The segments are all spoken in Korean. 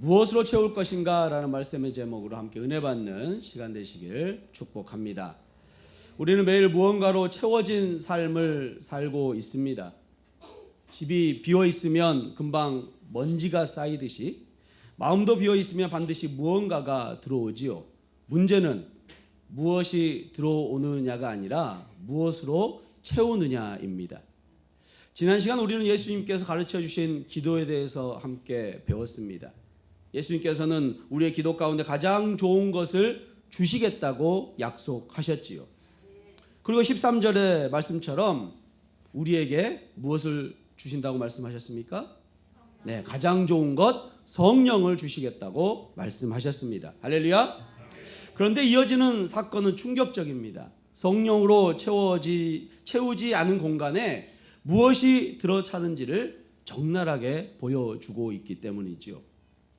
무엇으로 채울 것인가 라는 말씀의 제목으로 함께 은혜 받는 시간 되시길 축복합니다. 우리는 매일 무언가로 채워진 삶을 살고 있습니다. 집이 비어 있으면 금방 먼지가 쌓이듯이 마음도 비어 있으면 반드시 무언가가 들어오지요. 문제는 무엇이 들어오느냐가 아니라 무엇으로 채우느냐입니다. 지난 시간 우리는 예수님께서 가르쳐 주신 기도에 대해서 함께 배웠습니다. 예수님께서는 우리의 기도 가운데 가장 좋은 것을 주시겠다고 약속하셨지요. 그리고 13절의 말씀처럼 우리에게 무엇을 주신다고 말씀하셨습니까? 네, 가장 좋은 것 성령을 주시겠다고 말씀하셨습니다. 할렐루야. 그런데 이어지는 사건은 충격적입니다. 성령으로 채우지 않은 공간에 무엇이 들어차는지를 적나라하게 보여주고 있기 때문이지요.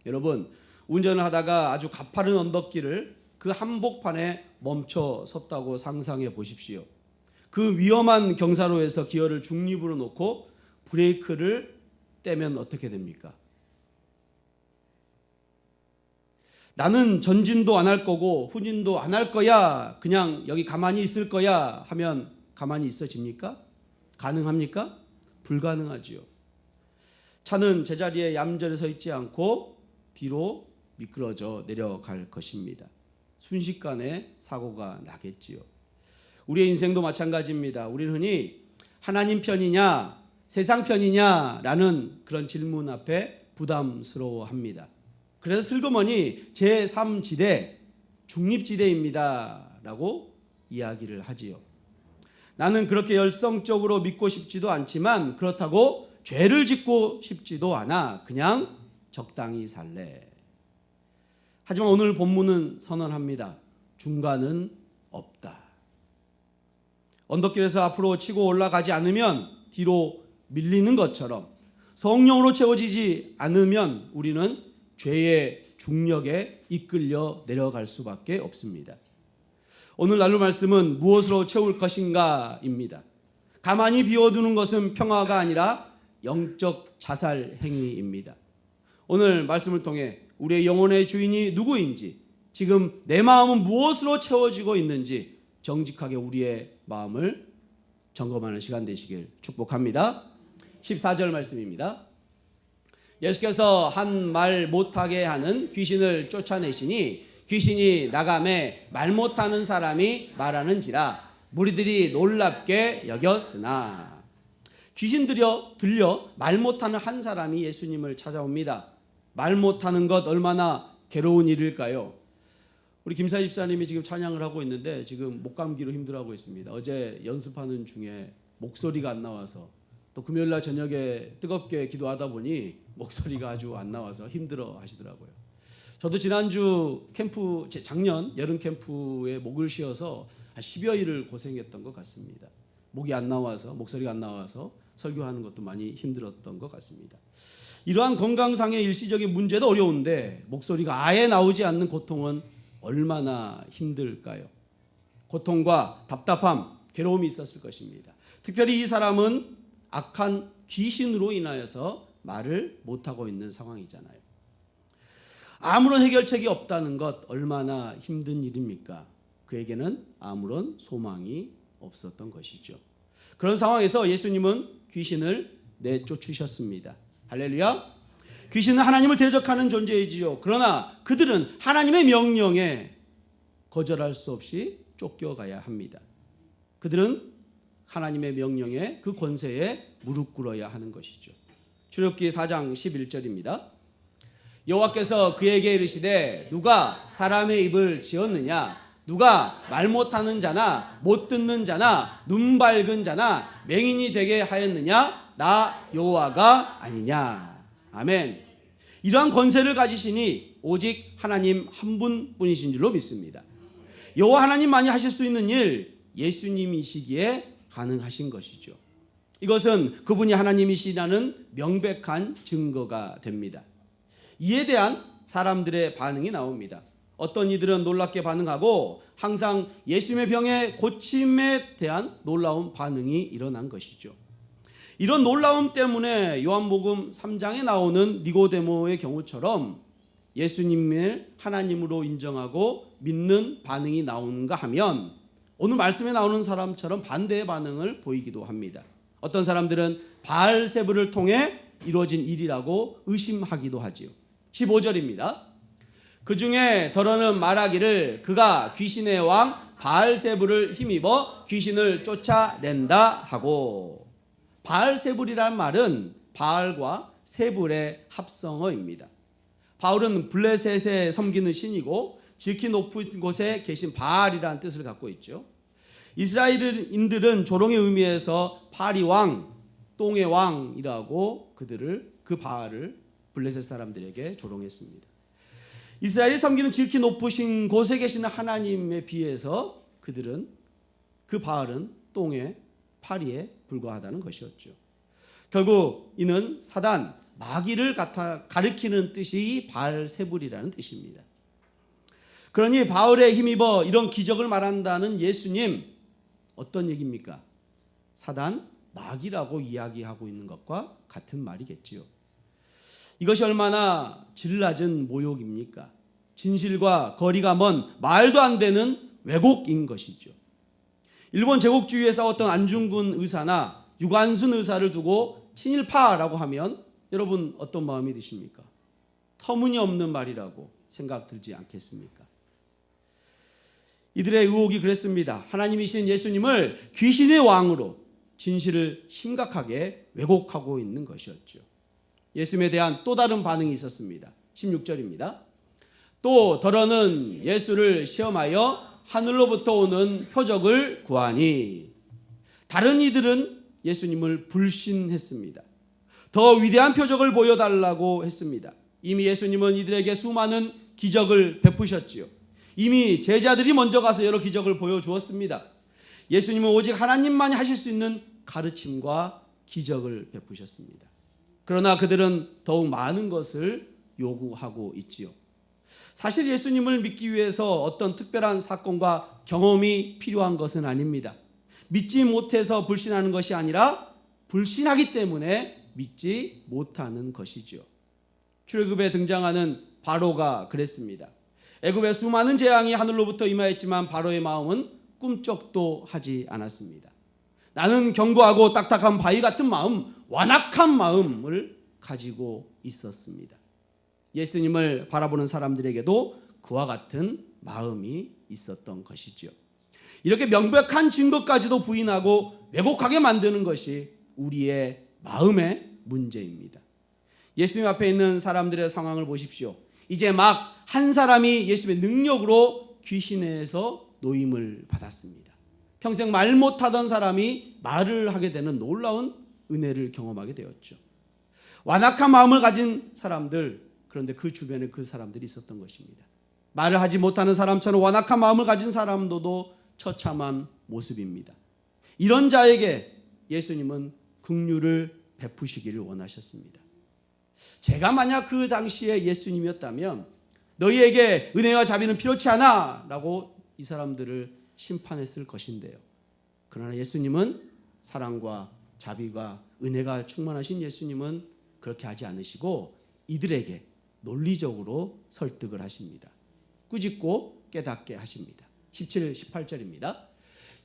여러분, 운전을 하다가 아주 가파른 언덕길을 그 한복판에 멈춰 섰다고 상상해 보십시오. 그 위험한 경사로에서 기어를 중립으로 놓고 브레이크를 떼면 어떻게 됩니까? 나는 전진도 안 할 거고 후진도 안 할 거야, 그냥 여기 가만히 있을 거야 하면 가만히 있어집니까? 가능합니까? 불가능하지요. 차는 제자리에 얌전히 서 있지 않고 뒤로 미끄러져 내려갈 것입니다. 순식간에 사고가 나겠지요. 우리의 인생도 마찬가지입니다. 우리는 흔히 하나님 편이냐 세상 편이냐라는 그런 질문 앞에 부담스러워합니다. 그래서 슬그머니 제3지대 중립지대입니다 라고 이야기를 하지요. 나는 그렇게 열성적으로 믿고 싶지도 않지만 그렇다고 죄를 짓고 싶지도 않아. 그냥 적당히 살래. 하지만 오늘 본문은 선언합니다. 중간은 없다. 언덕길에서 앞으로 치고 올라가지 않으면 뒤로 밀리는 것처럼 성령으로 채워지지 않으면 우리는 죄의 중력에 이끌려 내려갈 수밖에 없습니다. 오늘 나눌 말씀은 무엇으로 채울 것인가입니다. 가만히 비워두는 것은 평화가 아니라 영적 자살 행위입니다. 오늘 말씀을 통해 우리의 영혼의 주인이 누구인지, 지금 내 마음은 무엇으로 채워지고 있는지 정직하게 우리의 마음을 점검하는 시간 되시길 축복합니다. 14절 말씀입니다. 예수께서 한 말 못하게 하는 귀신을 쫓아내시니 귀신이 나가매 말 못하는 사람이 말하는지라 무리들이 놀랍게 여겼으나. 귀신 들려 말 못하는 한 사람이 예수님을 찾아옵니다. 말 못하는 것 얼마나 괴로운 일일까요? 우리 김사 집사님이 지금 찬양을 하고 있는데 지금 목감기로 힘들어하고 있습니다. 어제 연습하는 중에 목소리가 안 나와서, 또 금요일날 저녁에 뜨겁게 기도하다 보니 목소리가 아주 안 나와서 힘들어 하시더라고요. 저도 지난주 작년 여름 캠프에 목을 쉬어서 한 10여일을 고생했던 것 같습니다. 목이 안 나와서, 목소리가 안 나와서 설교하는 것도 많이 힘들었던 것 같습니다. 이러한 건강상의 일시적인 문제도 어려운데 목소리가 아예 나오지 않는 고통은 얼마나 힘들까요? 고통과 답답함, 괴로움이 있었을 것입니다. 특별히 이 사람은 악한 귀신으로 인하여서 말을 못하고 있는 상황이잖아요. 아무런 해결책이 없다는 것 얼마나 힘든 일입니까? 그에게는 아무런 소망이 없었던 것이죠. 그런 상황에서 예수님은 귀신을 내쫓으셨습니다. 할렐루야. 귀신은 하나님을 대적하는 존재이지요. 그러나 그들은 하나님의 명령에 거절할 수 없이 쫓겨가야 합니다. 그들은 하나님의 명령에, 그 권세에 무릎 꿇어야 하는 것이죠. 출애굽기 4장 11절입니다. 여호와께서 그에게 이르시되 누가 사람의 입을 지었느냐? 누가 말 못하는 자나 못 듣는 자나 눈 밝은 자나 맹인이 되게 하였느냐? 나 여호와가 아니냐. 아멘. 이러한 권세를 가지시니 오직 하나님 한 분뿐이신 줄로 믿습니다. 여호와 하나님만이 하실 수 있는 일, 예수님이시기에 가능하신 것이죠. 이것은 그분이 하나님이시라는 명백한 증거가 됩니다. 이에 대한 사람들의 반응이 나옵니다. 어떤 이들은 놀랍게 반응하고 항상 예수님의 병의 고침에 대한 놀라운 반응이 일어난 것이죠. 이런 놀라움 때문에 요한복음 3장에 나오는 니고데모의 경우처럼 예수님을 하나님으로 인정하고 믿는 반응이 나오는가 하면 오늘 말씀에 나오는 사람처럼 반대의 반응을 보이기도 합니다. 어떤 사람들은 바알세불을 통해 이루어진 일이라고 의심하기도 하지요. 15절입니다. 그 중에 더러는 말하기를 그가 귀신의 왕 바알세불을 힘입어 귀신을 쫓아낸다 하고, 바알세불이라는 말은 바알과 세불의 합성어입니다. 바울은 블레셋에 섬기는 신이고 지극히 높은 곳에 계신 바알이라는 뜻을 갖고 있죠. 이스라엘인들은 조롱의 의미에서 파리 왕, 똥의 왕이라고 그 바알을 블레셋 사람들에게 조롱했습니다. 이스라엘이 섬기는 지극히 높으신 곳에 계시는 하나님에 비해서 그 바알은 똥의 파리에 불과하다는 것이었죠. 결국 이는 사단, 마귀를 가리키는 뜻이 바알세불이라는 뜻입니다. 그러니 바울에 힘입어 이런 기적을 말한다는 예수님, 어떤 얘기입니까? 사단, 마귀라고 이야기하고 있는 것과 같은 말이겠지요. 이것이 얼마나 질 낮은 모욕입니까? 진실과 거리가 먼 말도 안 되는 왜곡인 것이죠. 일본 제국주의에 싸웠던 안중근 의사나 유관순 의사를 두고 친일파라고 하면 여러분 어떤 마음이 드십니까? 터무니없는 말이라고 생각 들지 않겠습니까? 이들의 의혹이 그랬습니다. 하나님이신 예수님을 귀신의 왕으로 진실을 심각하게 왜곡하고 있는 것이었죠. 예수님에 대한 또 다른 반응이 있었습니다. 16절입니다. 또 더러는 예수를 시험하여 하늘로부터 오는 표적을 구하니, 다른 이들은 예수님을 불신했습니다. 더 위대한 표적을 보여달라고 했습니다. 이미 예수님은 이들에게 수많은 기적을 베푸셨지요. 이미 제자들이 먼저 가서 여러 기적을 보여주었습니다. 예수님은 오직 하나님만이 하실 수 있는 가르침과 기적을 베푸셨습니다. 그러나 그들은 더욱 많은 것을 요구하고 있지요. 사실 예수님을 믿기 위해서 어떤 특별한 사건과 경험이 필요한 것은 아닙니다. 믿지 못해서 불신하는 것이 아니라 불신하기 때문에 믿지 못하는 것이죠. 출애굽에 등장하는 바로가 그랬습니다. 애굽의 수많은 재앙이 하늘로부터 임하였지만 바로의 마음은 꿈쩍도 하지 않았습니다. 나는 견고하고 딱딱한 바위 같은 마음, 완악한 마음을 가지고 있었습니다. 예수님을 바라보는 사람들에게도 그와 같은 마음이 있었던 것이죠. 이렇게 명백한 증거까지도 부인하고 왜곡하게 만드는 것이 우리의 마음의 문제입니다. 예수님 앞에 있는 사람들의 상황을 보십시오. 이제 막 한 사람이 예수님의 능력으로 귀신에서 노임을 받았습니다. 평생 말 못하던 사람이 말을 하게 되는 놀라운 은혜를 경험하게 되었죠. 완악한 마음을 가진 사람들, 그런데 그 주변에 그 사람들이 있었던 것입니다. 말을 하지 못하는 사람처럼 완악한 마음을 가진 사람도 처참한 모습입니다. 이런 자에게 예수님은 긍휼을 베푸시기를 원하셨습니다. 제가 만약 그 당시에 예수님이었다면 너희에게 은혜와 자비는 필요치 않아 라고 이 사람들을 심판했을 것인데요. 그러나 예수님은 사랑과 자비가 은혜가 충만하신 예수님은 그렇게 하지 않으시고 이들에게 논리적으로 설득을 하십니다. 꾸짖고 깨닫게 하십니다. 17, 18절입니다.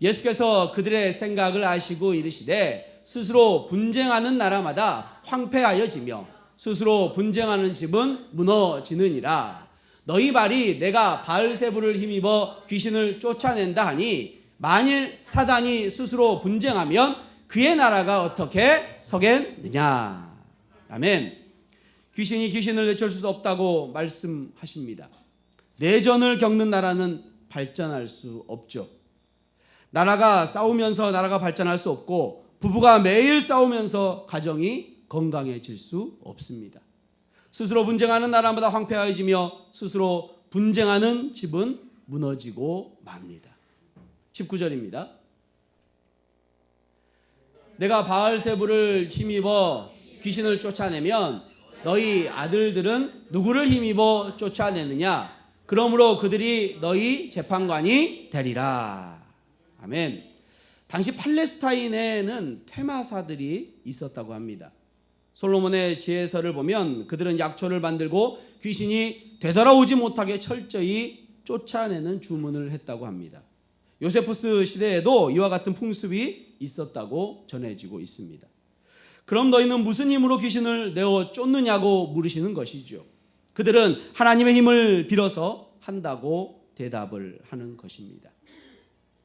예수께서 그들의 생각을 아시고 이르시되 스스로 분쟁하는 나라마다 황폐하여지며 스스로 분쟁하는 집은 무너지느니라. 너희 말이 내가 바알세불을 힘입어 귀신을 쫓아낸다 하니 만일 사단이 스스로 분쟁하면 그의 나라가 어떻게 서겠느냐. 아멘. 귀신이 귀신을 내쫓을 수 없다고 말씀하십니다. 내전을 겪는 나라는 발전할 수 없죠. 나라가 싸우면서 나라가 발전할 수 없고 부부가 매일 싸우면서 가정이 건강해질 수 없습니다. 스스로 분쟁하는 나라마다 황폐해지며 스스로 분쟁하는 집은 무너지고 맙니다. 19절입니다. 내가 바알세불을 힘입어 귀신을 쫓아내면 너희 아들들은 누구를 힘입어 쫓아내느냐? 그러므로 그들이 너희 재판관이 되리라. 아멘. 당시 팔레스타인에는 퇴마사들이 있었다고 합니다. 솔로몬의 지혜서를 보면 그들은 약초를 만들고 귀신이 되돌아오지 못하게 철저히 쫓아내는 주문을 했다고 합니다. 요세푸스 시대에도 이와 같은 풍습이 있었다고 전해지고 있습니다. 그럼 너희는 무슨 힘으로 귀신을 내어 쫓느냐고 물으시는 것이죠. 그들은 하나님의 힘을 빌어서 한다고 대답을 하는 것입니다.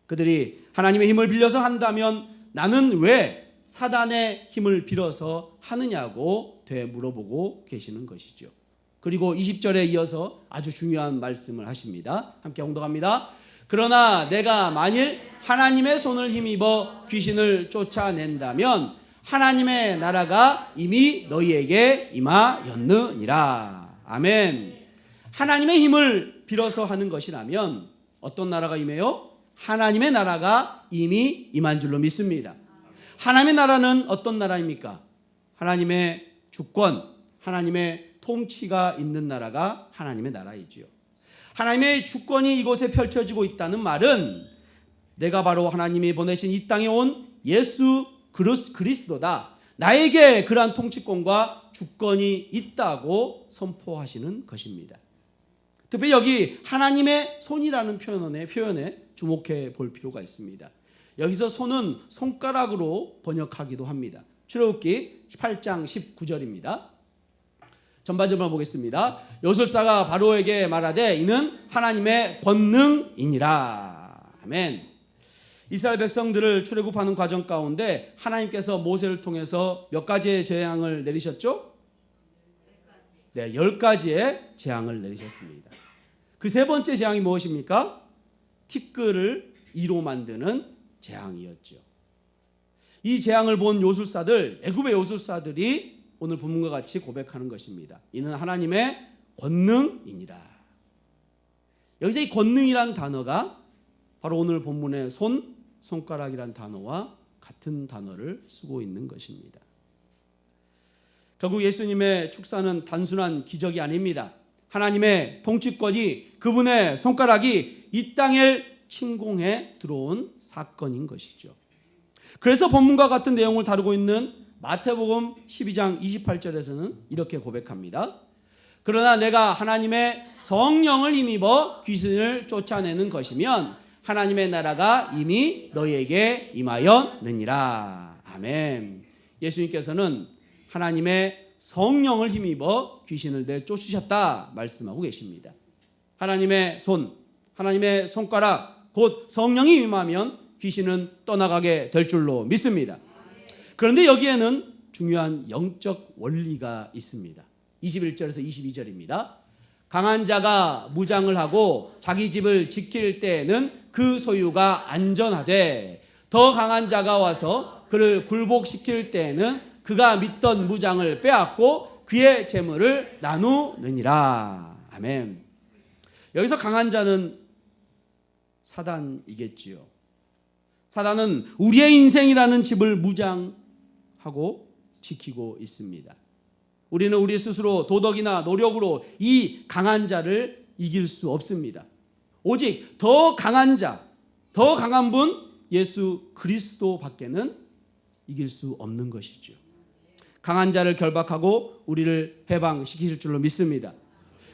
그들이 하나님의 힘을 빌려서 한다면 나는 왜 사단의 힘을 빌어서 하느냐고 되물어보고 계시는 것이죠. 그리고 20절에 이어서 아주 중요한 말씀을 하십니다. 함께 홍독합니다. 그러나 내가 만일 하나님의 손을 힘입어 귀신을 쫓아낸다면 하나님의 나라가 이미 너희에게 임하였느니라. 아멘. 하나님의 힘을 빌어서 하는 것이라면 어떤 나라가 임해요? 하나님의 나라가 이미 임한 줄로 믿습니다. 하나님의 나라는 어떤 나라입니까? 하나님의 주권, 하나님의 통치가 있는 나라가 하나님의 나라이지요. 하나님의 주권이 이곳에 펼쳐지고 있다는 말은 내가 바로 하나님이 보내신 이 땅에 온 예수 그리스도다. 나에게 그러한 통치권과 주권이 있다고 선포하시는 것입니다. 특별히 여기 하나님의 손이라는 표현에 주목해 볼 필요가 있습니다. 여기서 손은 손가락으로 번역하기도 합니다. 출애굽기 8장 19절입니다. 전반전만 보겠습니다. 요술사가 바로에게 말하되 이는 하나님의 권능이니라. 아멘. 이스라엘 백성들을 출애굽하는 과정 가운데 하나님께서 모세를 통해서 몇 가지의 재앙을 내리셨죠? 네, 10가지의 재앙을 내리셨습니다. 그 세 번째 재앙이 무엇입니까? 티끌을 이로 만드는 재앙이었죠. 이 재앙을 본 요술사들, 애굽의 요술사들이 오늘 본문과 같이 고백하는 것입니다. 이는 하나님의 권능이니라. 여기서 이 권능이란 단어가 바로 오늘 본문의 손가락이란 단어와 같은 단어를 쓰고 있는 것입니다. 결국 예수님의 축사는 단순한 기적이 아닙니다. 하나님의 통치권이 그분의 손가락이 이 땅을 침공해 들어온 사건인 것이죠. 그래서 본문과 같은 내용을 다루고 있는 마태복음 12장 28절에서는 이렇게 고백합니다. 그러나 내가 하나님의 성령을 힘입어 귀신을 쫓아내는 것이면 하나님의 나라가 이미 너희에게 임하였느니라. 아멘. 예수님께서는 하나님의 성령을 힘입어 귀신을 내쫓으셨다 말씀하고 계십니다. 하나님의 손, 하나님의 손가락, 곧 성령이 임하면 귀신은 떠나가게 될 줄로 믿습니다. 그런데 여기에는 중요한 영적 원리가 있습니다. 21절에서 22절입니다. 강한 자가 무장을 하고 자기 집을 지킬 때에는 그 소유가 안전하되 더 강한 자가 와서 그를 굴복시킬 때에는 그가 믿던 무장을 빼앗고 그의 재물을 나누느니라. 아멘. 여기서 강한 자는 사단이겠지요. 사단은 우리의 인생이라는 집을 무장하고 지키고 있습니다. 우리는 우리 스스로 도덕이나 노력으로 이 강한 자를 이길 수 없습니다. 오직 더 강한 자, 더 강한 분 예수 그리스도밖에는 이길 수 없는 것이죠. 강한 자를 결박하고 우리를 해방시키실 줄로 믿습니다.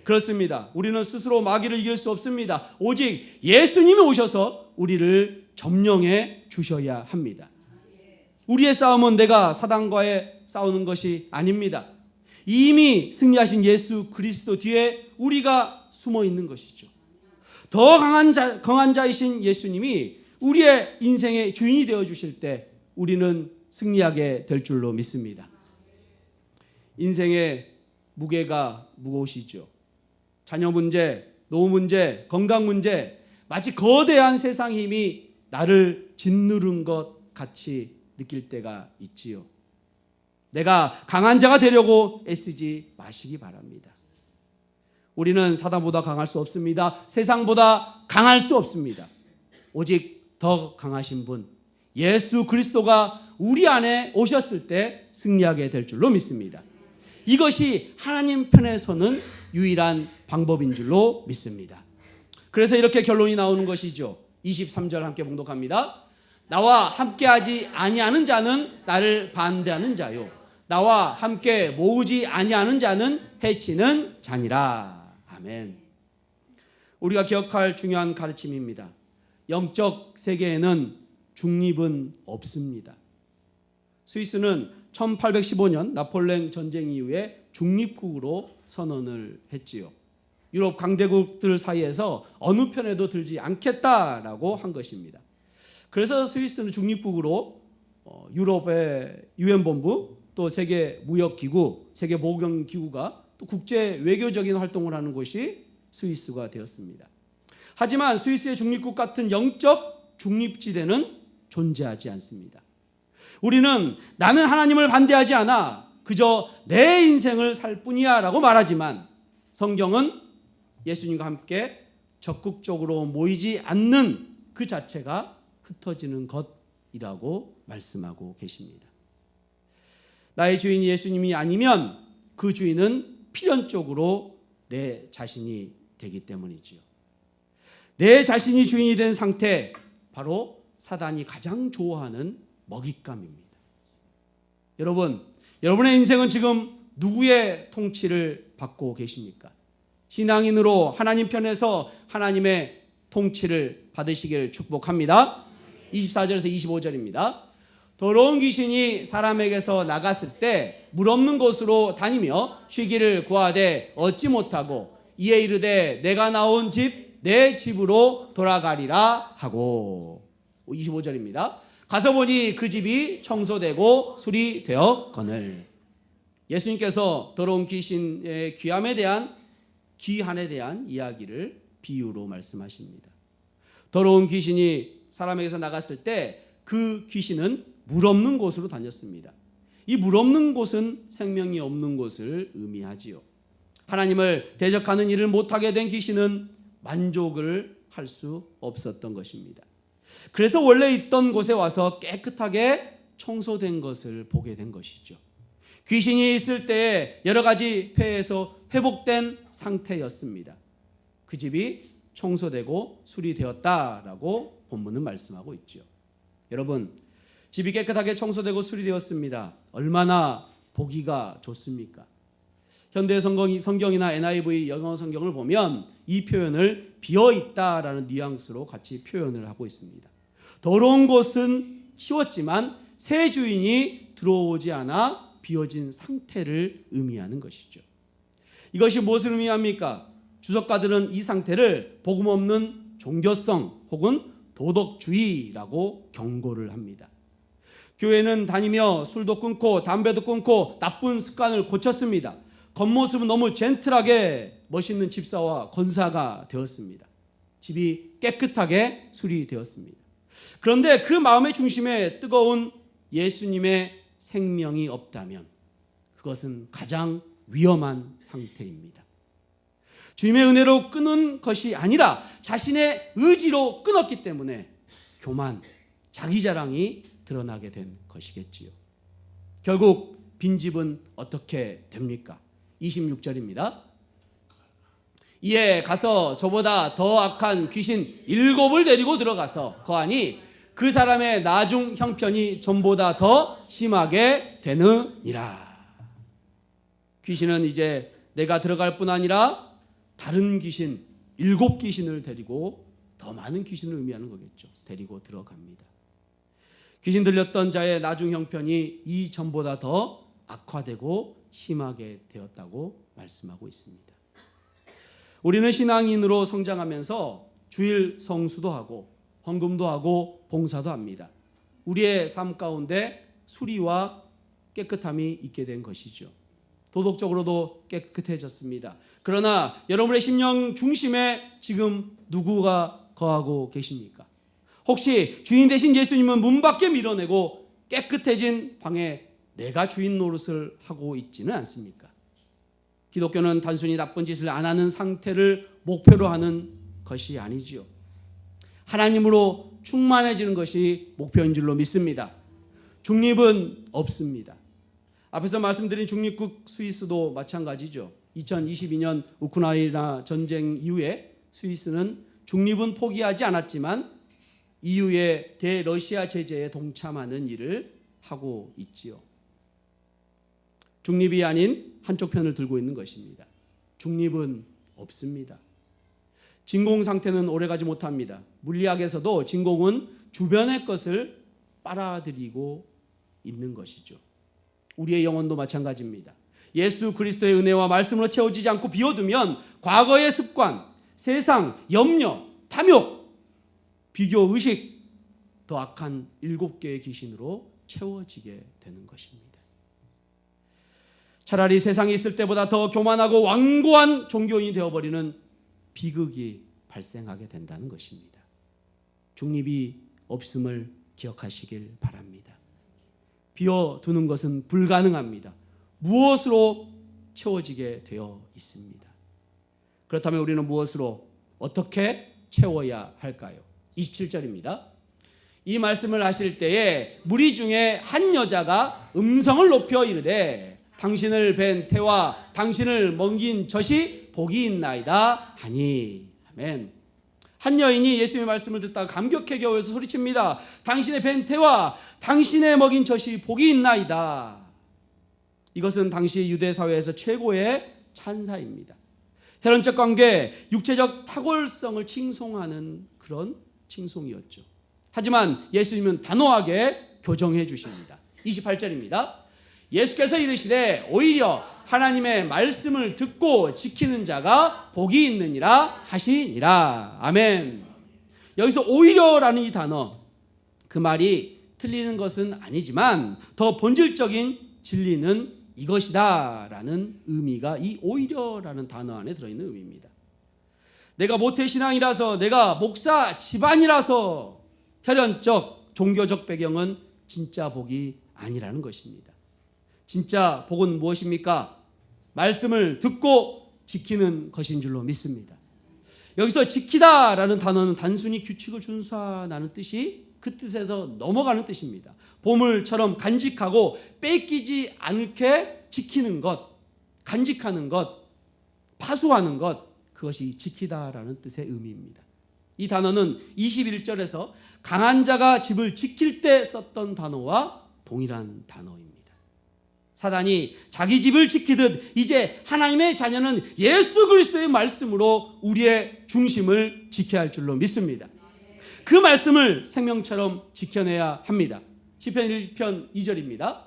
그렇습니다. 우리는 스스로 마귀를 이길 수 없습니다. 오직 예수님이 오셔서 우리를 점령해 주셔야 합니다. 우리의 싸움은 내가 사단과의 싸우는 것이 아닙니다. 이미 승리하신 예수 그리스도 뒤에 우리가 숨어 있는 것이죠. 더 강한 자이신 예수님이 우리의 인생의 주인이 되어 주실 때 우리는 승리하게 될 줄로 믿습니다. 인생의 무게가 무거우시죠. 자녀 문제, 노후 문제, 건강 문제, 마치 거대한 세상 힘이 나를 짓누른 것 같이 느낄 때가 있지요. 내가 강한 자가 되려고 애쓰지 마시기 바랍니다. 우리는 사단보다 강할 수 없습니다. 세상보다 강할 수 없습니다. 오직 더 강하신 분 예수 그리스도가 우리 안에 오셨을 때 승리하게 될 줄로 믿습니다. 이것이 하나님 편에서는 유일한 방법인 줄로 믿습니다. 그래서 이렇게 결론이 나오는 것이죠. 23절 함께 봉독합니다. 나와 함께하지 아니하는 자는 나를 반대하는 자요 나와 함께 모으지 아니하는 자는 해치는 자니라. 아멘. 우리가 기억할 중요한 가르침입니다. 영적 세계에는 중립은 없습니다. 스위스는 1815년 나폴레옹 전쟁 이후에 중립국으로 선언을 했지요. 유럽 강대국들 사이에서 어느 편에도 들지 않겠다라고 한 것입니다. 그래서 스위스는 중립국으로 유럽의 유엔본부, 또 세계무역기구, 세계보건기구가 또 국제 외교적인 활동을 하는 곳이 스위스가 되었습니다. 하지만 스위스의 중립국 같은 영적 중립지대는 존재하지 않습니다. 우리는 나는 하나님을 반대하지 않아 그저 내 인생을 살 뿐이야 라고 말하지만 성경은 예수님과 함께 적극적으로 모이지 않는 그 자체가 흩어지는 것이라고 말씀하고 계십니다. 나의 주인이 예수님이 아니면 그 주인은 필연적으로 내 자신이 되기 때문이지요. 내 자신이 주인이 된 상태, 바로 사단이 가장 좋아하는 먹잇감입니다. 여러분, 여러분의 인생은 지금 누구의 통치를 받고 계십니까? 신앙인으로 하나님 편에서 하나님의 통치를 받으시기를 축복합니다. 24절에서 25절입니다. 더러운 귀신이 사람에게서 나갔을 때 물 없는 곳으로 다니며 쉬기를 구하되 얻지 못하고 이에 이르되 내가 나온 집 내 집으로 돌아가리라 하고. 25절입니다. 가서 보니 그 집이 청소되고 수리되었거늘. 예수님께서 더러운 귀신의 귀함에 대한 기한에 대한 이야기를 비유로 말씀하십니다. 더러운 귀신이 사람에게서 나갔을 때 그 귀신은 물 없는 곳으로 다녔습니다. 이 물 없는 곳은 생명이 없는 곳을 의미하지요. 하나님을 대적하는 일을 못하게 된 귀신은 만족을 할 수 없었던 것입니다. 그래서 원래 있던 곳에 와서 깨끗하게 청소된 것을 보게 된 것이죠. 귀신이 있을 때에 여러 가지 폐해에서 회복된 상태였습니다. 그 집이 청소되고 수리되었다라고 본문은 말씀하고 있죠. 여러분, 집이 깨끗하게 청소되고 수리되었습니다. 얼마나 보기가 좋습니까? 현대 성경이나 NIV 영어 성경을 보면 이 표현을 비어있다라는 뉘앙스로 같이 표현을 하고 있습니다. 더러운 곳은 치웠지만 새 주인이 들어오지 않아 비어진 상태를 의미하는 것이죠. 이것이 무엇을 의미합니까? 주석가들은 이 상태를 복음 없는 종교성 혹은 도덕주의라고 경고를 합니다. 교회는 다니며 술도 끊고 담배도 끊고 나쁜 습관을 고쳤습니다. 겉모습은 너무 젠틀하게 멋있는 집사와 권사가 되었습니다. 집이 깨끗하게 수리되었습니다. 그런데 그 마음의 중심에 뜨거운 예수님의 생명이 없다면 그것은 가장 위험한 상태입니다. 주님의 은혜로 끊은 것이 아니라 자신의 의지로 끊었기 때문에 교만, 자기자랑이 드러나게 된 것이겠지요. 결국 빈집은 어떻게 됩니까? 26절입니다. 이에 가서 저보다 더 악한 귀신 7을 데리고 들어가서 거하니 그 사람의 나중 형편이 전보다 더 심하게 되느니라. 귀신은 이제 내가 들어갈 뿐 아니라 다른 귀신 7귀신을 데리고, 더 많은 귀신을 의미하는 거겠죠, 데리고 들어갑니다. 귀신 들렸던 자의 나중 형편이 이전보다 더 악화되고 심하게 되었다고 말씀하고 있습니다. 우리는 신앙인으로 성장하면서 주일 성수도 하고 헌금도 하고 봉사도 합니다. 우리의 삶 가운데 수리와 깨끗함이 있게 된 것이죠. 도덕적으로도 깨끗해졌습니다. 그러나 여러분의 심령 중심에 지금 누구가 거하고 계십니까? 혹시 주인 되신 예수님은 문 밖에 밀어내고 깨끗해진 방에 내가 주인 노릇을 하고 있지는 않습니까? 기독교는 단순히 나쁜 짓을 안 하는 상태를 목표로 하는 것이 아니지요. 하나님으로 충만해지는 것이 목표인 줄로 믿습니다. 중립은 없습니다. 앞에서 말씀드린 중립국 스위스도 마찬가지죠. 2022년 우크라이나 전쟁 이후에 스위스는 중립은 포기하지 않았지만 EU의 대러시아 제재에 동참하는 일을 하고 있지요. 중립이 아닌 한쪽 편을 들고 있는 것입니다. 중립은 없습니다. 진공 상태는 오래가지 못합니다. 물리학에서도 진공은 주변의 것을 빨아들이고 있는 것이죠. 우리의 영혼도 마찬가지입니다. 예수 그리스도의 은혜와 말씀으로 채워지지 않고 비워두면 과거의 습관, 세상, 염려, 탐욕, 비교, 의식, 더 악한 7개의 귀신으로 채워지게 되는 것입니다. 차라리 세상에 있을 때보다 더 교만하고 완고한 종교인이 되어버리는 비극이 발생하게 된다는 것입니다. 중립이 없음을 기억하시길 바랍니다. 비워두는 것은 불가능합니다. 무엇으로 채워지게 되어 있습니다. 그렇다면 우리는 무엇으로 어떻게 채워야 할까요? 27절입니다. 이 말씀을 하실 때에 무리 중에 한 여자가 음성을 높여 이르되 당신을 뵌 태와 당신을 먹인 젖이 복이 있나이다 하니. 아멘. 한 여인이 예수님의 말씀을 듣다가 감격해 겨워서 소리칩니다. 당신의 뵌 태와 당신의 먹인 젖이 복이 있나이다. 이것은 당시 유대 사회에서 최고의 찬사입니다. 혈연적 관계, 육체적 탁월성을 칭송하는 그런 칭송이었죠. 하지만 예수님은 단호하게 교정해 주십니다. 28절입니다. 예수께서 이르시되 오히려 하나님의 말씀을 듣고 지키는 자가 복이 있느니라 하시니라. 아멘. 여기서 오히려라는 이 단어, 그 말이 틀리는 것은 아니지만 더 본질적인 진리는 이것이다 라는 의미가 이 오히려라는 단어 안에 들어있는 의미입니다. 내가 모태신앙이라서, 내가 목사 집안이라서 혈연적 종교적 배경은 진짜 복이 아니라는 것입니다. 진짜 복은 무엇입니까? 말씀을 듣고 지키는 것인 줄로 믿습니다. 여기서 지키다라는 단어는 단순히 규칙을 준수하는 뜻이 그 뜻에서 넘어가는 뜻입니다. 보물처럼 간직하고 뺏기지 않게 지키는 것, 간직하는 것, 파수하는 것, 그것이 지키다라는 뜻의 의미입니다. 이 단어는 21절에서 강한 자가 집을 지킬 때 썼던 단어와 동일한 단어입니다. 사단이 자기 집을 지키듯 이제 하나님의 자녀는 예수 그리스도의 말씀으로 우리의 중심을 지켜야 할 줄로 믿습니다. 그 말씀을 생명처럼 지켜내야 합니다. 시편 1편 2절입니다.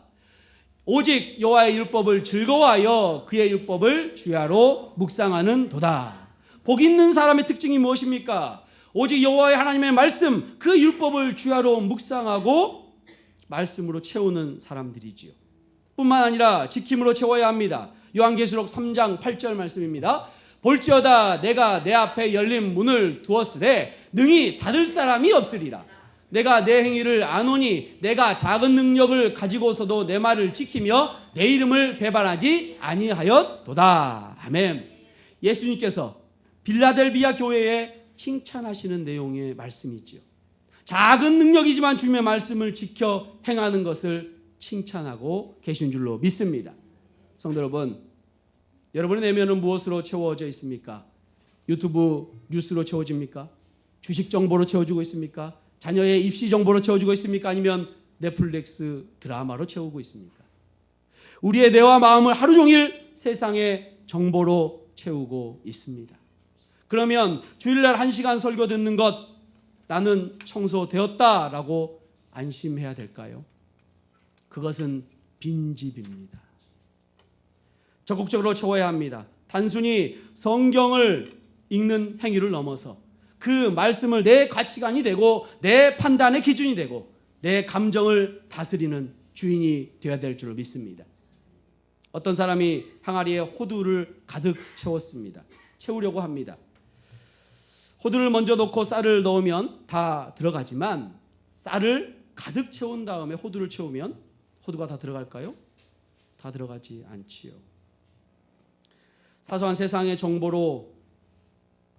오직 여호와의 율법을 즐거워하여 그의 율법을 주야로 묵상하는 도다. 복 있는 사람의 특징이 무엇입니까? 오직 여호와의 하나님의 말씀, 그 율법을 주야로 묵상하고 말씀으로 채우는 사람들이지요. 뿐만 아니라 지킴으로 채워야 합니다. 요한계시록 3장 8절 말씀입니다. 볼지어다 내가 내 앞에 열린 문을 두었으되 능히 닫을 사람이 없으리라. 내가 내 행위를 아노니 내가 작은 능력을 가지고서도 내 말을 지키며 내 이름을 배반하지 아니하였도다. 아멘. 예수님께서 빌라델비아 교회에 칭찬하시는 내용의 말씀이지요. 작은 능력이지만 주님의 말씀을 지켜 행하는 것을 칭찬하고 계신 줄로 믿습니다. 성도 여러분, 여러분의 내면은 무엇으로 채워져 있습니까? 유튜브 뉴스로 채워집니까? 주식 정보로 채워지고 있습니까? 자녀의 입시 정보로 채워지고 있습니까? 아니면 넷플릭스 드라마로 채우고 있습니까? 우리의 뇌와 마음을 하루 종일 세상의 정보로 채우고 있습니다. 그러면 주일날 1시간 설교 듣는 것, 나는 청소되었다라고 안심해야 될까요? 그것은 빈집입니다. 적극적으로 채워야 합니다. 단순히 성경을 읽는 행위를 넘어서 그 말씀을 내 가치관이 되고 내 판단의 기준이 되고 내 감정을 다스리는 주인이 되어야 될 줄 믿습니다. 어떤 사람이 항아리에 호두를 가득 채웠습니다. 채우려고 합니다. 호두를 먼저 넣고 쌀을 넣으면 다 들어가지만 쌀을 가득 채운 다음에 호두를 채우면 호두가 다 들어갈까요? 다 들어가지 않지요. 사소한 세상의 정보로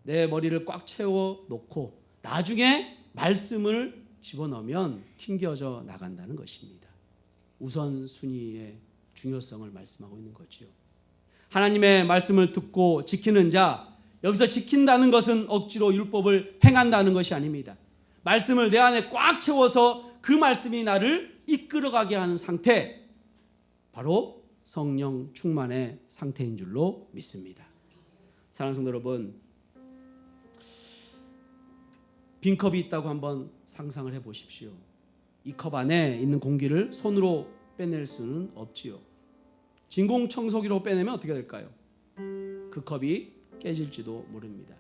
내 머리를 꽉 채워 놓고 나중에 말씀을 집어넣으면 튕겨져 나간다는 것입니다. 우선순위의 중요성을 말씀하고 있는 거지요. 하나님의 말씀을 듣고 지키는 자, 여기서 지킨다는 것은 억지로 율법을 행한다는 것이 아닙니다. 말씀을 내 안에 꽉 채워서 그 말씀이 나를 이끌어가게 하는 상태, 바로 성령 충만의 상태인 줄로 믿습니다. 사랑하는 성도 여러분, 빈컵이 있다고 한번 상상을 해보십시오. 이 컵 안에 있는 공기를 손으로 빼낼 수는 없지요. 진공청소기로 빼내면 어떻게 될까요? 그 컵이 깨질지도 모릅니다.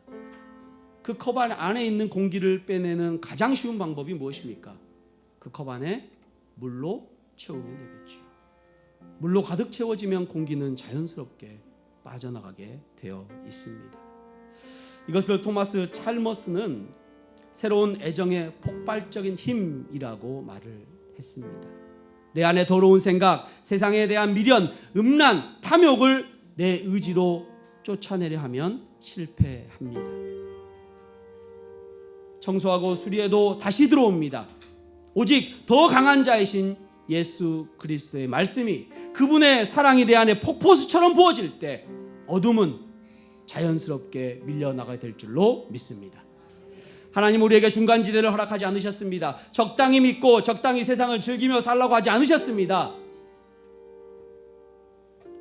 그 컵 안에 있는 공기를 빼내는 가장 쉬운 방법이 무엇입니까? 그 컵 안에 물로 채우면 되겠지요. 물로 가득 채워지면 공기는 자연스럽게 빠져나가게 되어 있습니다. 이것을 토마스 찰머스는 새로운 애정의 폭발적인 힘이라고 말을 했습니다. 내 안에 더러운 생각, 세상에 대한 미련, 음란, 탐욕을 내 의지로 쫓아내려 하면 실패합니다. 청소하고 수리해도 다시 들어옵니다. 오직 더 강한 자이신 예수 그리스도의 말씀이, 그분의 사랑이 내 안에 폭포수처럼 부어질 때 어둠은 자연스럽게 밀려나가야 될 줄로 믿습니다. 하나님 우리에게 중간지대를 허락하지 않으셨습니다. 적당히 믿고 적당히 세상을 즐기며 살라고 하지 않으셨습니다.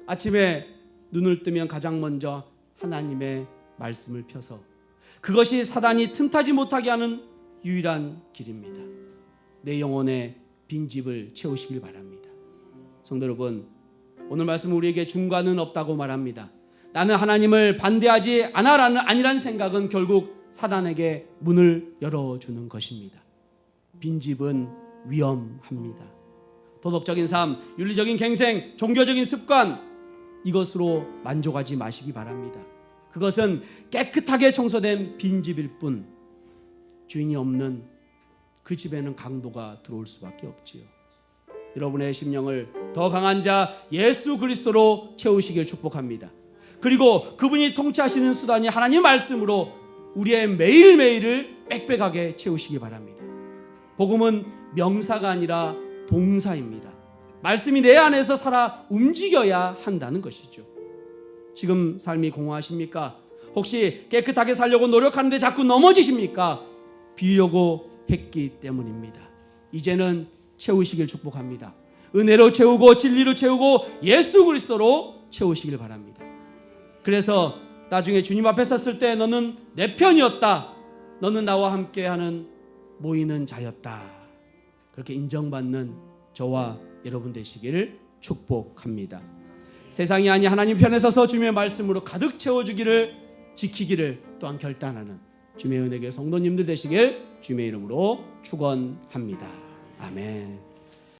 아침에 눈을 뜨면 가장 먼저 하나님의 말씀을 펴서 그것이 사단이 틈타지 못하게 하는 유일한 길입니다. 내 영혼의 빈집을 채우시길 바랍니다. 성도 여러분, 오늘 말씀 우리에게 중간은 없다고 말합니다. 나는 하나님을 반대하지 아니라는 생각은 결국 사단에게 문을 열어주는 것입니다. 빈집은 위험합니다. 도덕적인 삶, 윤리적인 갱생, 종교적인 습관, 이것으로 만족하지 마시기 바랍니다. 그것은 깨끗하게 청소된 빈집일 뿐, 주인이 없는 그 집에는 강도가 들어올 수밖에 없지요. 여러분의 심령을 더 강한 자 예수 그리스도로 채우시길 축복합니다. 그리고 그분이 통치하시는 수단이 하나님 말씀으로 우리의 매일매일을 빽빽하게 채우시기 바랍니다. 복음은 명사가 아니라 동사입니다. 말씀이 내 안에서 살아 움직여야 한다는 것이죠. 지금 삶이 공허하십니까? 혹시 깨끗하게 살려고 노력하는데 자꾸 넘어지십니까? 비려고 했기 때문입니다. 이제는 채우시길 축복합니다. 은혜로 채우고 진리로 채우고 예수 그리스도로 채우시길 바랍니다. 그래서 나중에 주님 앞에 섰을 때 너는 내 편이었다, 너는 나와 함께하는 모이는 자였다, 그렇게 인정받는 저와 여러분 되시기를 축복합니다. 세상이 아니 하나님 편에 서서 주님의 말씀으로 가득 채워주기를, 지키기를 또한 결단하는 주님의 은혜의 성도님들 되시길 주님의 이름으로 축원합니다. 아멘.